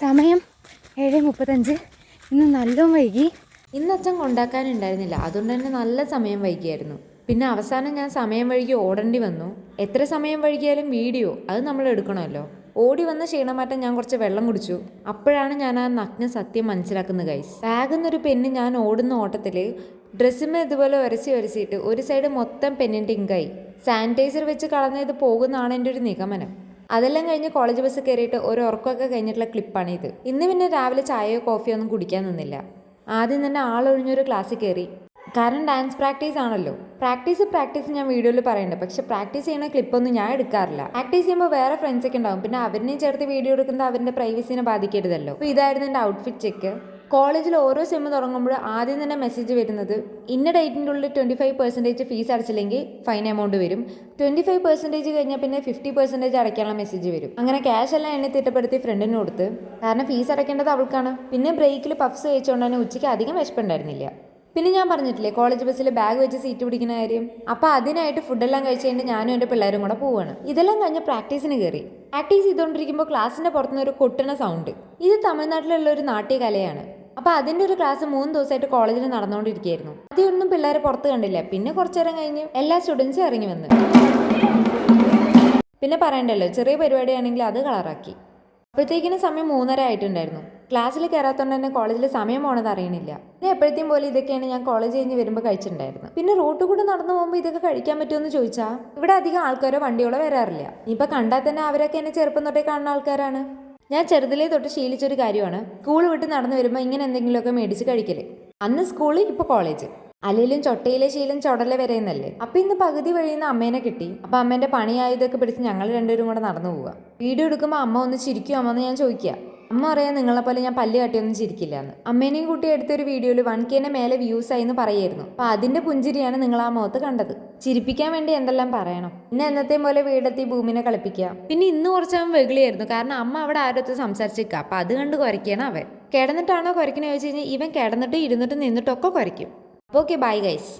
സമയം 7:35. ഇന്ന് നല്ലോണം വൈകി. ഇന്ന് അച്ഛൻ കൊണ്ടാക്കാനുണ്ടായിരുന്നില്ല, അതുകൊണ്ട് തന്നെ നല്ല സമയം വൈകിയായിരുന്നു. പിന്നെ അവസാനം ഞാൻ സമയം വൈകി ഓടേണ്ടി വന്നു. എത്ര സമയം വൈകിയാലും വീഡിയോ അത് നമ്മൾ എടുക്കണമല്ലോ. ഓടി വന്ന ക്ഷീണമാറ്റം ഞാൻ കുറച്ച് വെള്ളം കുടിച്ചു. അപ്പോഴാണ് ഞാൻ ആ നഗ്ന സത്യം മനസ്സിലാക്കുന്നത് ഗൈസ്. ബാഗിൽ നിന്നൊരു പെണ്ണ് ഞാൻ ഓടുന്ന ഓട്ടത്തിൽ ഡ്രസ്സിന്മേൽ ഇതുപോലെ ഉരച്ചിട്ട് ഒരു സൈഡ് മൊത്തം പെന്നിൻ്റെ ഇങ്കായി. സാനിറ്റൈസർ വെച്ച് കളഞ്ഞത് പോകുന്നതാണ് എൻ്റെ ഒരു നിഗമനം. അതെല്ലാം കഴിഞ്ഞ് കോളേജ് ബസ് കയറിയിട്ട് ഒരു ഉറക്കമൊക്കെ കഴിഞ്ഞിട്ടുള്ള ക്ലിപ്പാണ് ഇത്. ഇന്ന് പിന്നെ രാവിലെ ചായയോ കോഫിയോ ഒന്നും കുടിക്കാൻ നിന്നില്ല. ആദ്യം തന്നെ ആളൊഴിഞ്ഞൊരു ക്ലാസ്സിൽ കയറി. കാരണം ഡാൻസ് പ്രാക്ടീസ് ആണല്ലോ. പ്രാക്ടീസ് ഞാൻ വീഡിയോയിൽ പറയുന്നുണ്ട്. പക്ഷെ പ്രാക്ടീസ് ചെയ്യുന്ന ക്ലിപ്പൊന്നും ഞാൻ എടുക്കാറില്ല. പ്രാക്ടീസ് ചെയ്യുമ്പോൾ വേറെ ഫ്രണ്ട്സൊക്കെ ഉണ്ടാവും. പിന്നെ അവരിനെയും ചേർത്ത് വീഡിയോ എടുക്കുന്നത് അവരുടെ പ്രൈവസിനെ ബാധിക്കരുതല്ലോ. അപ്പോൾ ഇതായിരുന്നു എൻ്റെ ഔട്ട്ഫിറ്റ് ചെക്ക്. കോളേജിൽ ഓരോ സെം തുടങ്ങുമ്പോൾ ആദ്യം തന്നെ മെസ്സേജ് വരുന്നത് ഇന്ന ഡേറ്റിൻ്റെ ഉള്ളിൽ 25% ഫീസ് അടച്ചില്ലെങ്കിൽ ഫൈൻ എമൗണ്ട് വരും. 25% കഴിഞ്ഞാൽ പിന്നെ 50% അടയ്ക്കാനുള്ള മെസ്സേജ് വരും. അങ്ങനെ ക്യാഷ് എല്ലാം എണ്ണി തിട്ടപ്പെടുത്തി ഫ്രണ്ടിന് കൊടുത്ത്. കാരണം ഫീസ് അടയ്ക്കേണ്ടത് അവൾക്കാണ്. പിന്നെ ബ്രേക്കിൽ പഫ്സ് കഴിച്ചുകൊണ്ട് തന്നെ ഉച്ചയ്ക്ക് അധികം വിശപ്പുണ്ടായിരുന്നില്ല. പിന്നെ ഞാൻ പറഞ്ഞിട്ടില്ലേ കോളേജ് ബസ്സിൽ ബാഗ് വെച്ച് സീറ്റ് പിടിക്കുന്ന കാര്യം. അപ്പോൾ അതിനായിട്ട് ഫുഡെല്ലാം കഴിച്ച് കഴിഞ്ഞിട്ട് ഞാനും എൻ്റെ പിള്ളേരും കൂടെ പോവുകയാണ്. ഇതെല്ലാം കഴിഞ്ഞ് പ്രാക്ടീസിന് കയറി. പ്രാക്ടീസ് ചെയ്തുകൊണ്ടിരിക്കുമ്പോൾ ക്ലാസ്സിൻ്റെ പുറത്തുനിന്ന് ഒരു കൊട്ടുന്ന സൗണ്ട്. ഇത് തമിഴ്നാട്ടിലുള്ള ഒരു നാട്യകലയാണ്. അപ്പോൾ അതിൻ്റെ ഒരു ക്ലാസ് 3 ദിവസമായിട്ട് കോളേജിൽ നടന്നുകൊണ്ടിരിക്കുകയായിരുന്നു. ആദ്യമൊന്നും പിള്ളേർ പുറത്ത് കണ്ടില്ല. പിന്നെ കുറച്ചു നേരം കഴിഞ്ഞ് എല്ലാ സ്റ്റുഡൻസും ഇറങ്ങി വന്നു. പിന്നെ പറയണ്ടല്ലോ, ചെറിയ പരിപാടിയാണെങ്കിൽ അത് കളറാക്കി. അപ്പോഴത്തേക്കിനും സമയം 3:30 ആയിട്ടുണ്ടായിരുന്നു. ക്ലാസ്സിൽ കയറാത്തതുകൊണ്ട് തന്നെ കോളേജിൽ സമയം പോണത് അറിയണില്ല. പിന്നെ എപ്പോഴത്തേയും പോലെ ഇതൊക്കെയാണ് ഞാൻ കോളേജ് കഴിഞ്ഞ് വരുമ്പോൾ കഴിച്ചിട്ടുണ്ടായിരുന്നു. പിന്നെ റോട്ടിൽ കൂടെ നടന്നു പോകുമ്പോൾ ഇതൊക്കെ കഴിക്കാൻ പറ്റുമെന്ന് ചോദിച്ചാൽ ഇവിടെ അധികം ആൾക്കാരോ വണ്ടികളോ വരാറില്ല. ഇപ്പോൾ കണ്ടാൽ തന്നെ അവരൊക്കെ എന്നെ ചെറുപ്പം തൊട്ടേ കാണുന്ന ആൾക്കാരാണ്. ഞാൻ ചെറുതിലേ തൊട്ട് ശീലിച്ചൊരു കാര്യമാണ് സ്കൂൾ വിട്ട് നടന്നു വരുമ്പോൾ ഇങ്ങനെ എന്തെങ്കിലുമൊക്കെ മേടിച്ച് കഴിക്കല്. അന്ന് സ്കൂളിൽ, ഇപ്പോൾ കോളേജ്. അല്ലെങ്കിലും ചൊട്ടയിലെ ശീലം ചുടല വരെയെന്നല്ലേ. അപ്പം ഇന്ന് പകുതി വഴിയുന്ന അമ്മേനെ കിട്ടി. അപ്പം അമ്മേൻ്റെ പണിയായതൊക്കെ പിടിച്ച് ഞങ്ങൾ രണ്ടുപേരും കൂടെ നടന്നു പോവുക. വീഡിയോ എടുക്കുമ്പോൾ അമ്മ ഒന്ന് ചിരിക്കുമോ എന്ന് ഞാൻ ചോദിക്കുക. അമ്മ പറയാൻ നിങ്ങളെപ്പോലെ ഞാൻ പല്ല് കാട്ടിയൊന്നും ചിരിക്കില്ല എന്ന്. അമ്മേനെയും കൂട്ടി എടുത്തൊരു വീഡിയോയിൽ 1K മേലെ വ്യൂസ് ആയി എന്ന് പറയായിരുന്നു. അപ്പം അതിൻ്റെ പുഞ്ചിരിയാണ് നിങ്ങൾ ആ മുഖത്ത് കണ്ടത്. ചിരിപ്പിക്കാൻ വേണ്ടി എന്തെല്ലാം പറയണം. പിന്നെ എന്നത്തെയും പോലെ വീടെത്തി ഭൂമിനെ കളിപ്പിക്കുക. പിന്നെ ഇന്ന് കുറച്ചാകുമ്പോൾ വെകിളിയായിരുന്നു. കാരണം അമ്മ അവിടെ ആരൊത്ത് സംസാരിച്ചിരിക്കുക. അപ്പം അത് കണ്ട് കുരയ്ക്കണം അവൻ. കിടന്നിട്ടാണോ കുരയ്ക്കണോ ചോദിച്ചു കഴിഞ്ഞാൽ ഇവൻ കിടന്നിട്ട് ഇരുന്നിട്ട് നിന്നിട്ടൊക്കെ കുരയ്ക്കും. അപ്പോൾ ഓക്കെ, ബൈ ഗൈസ്.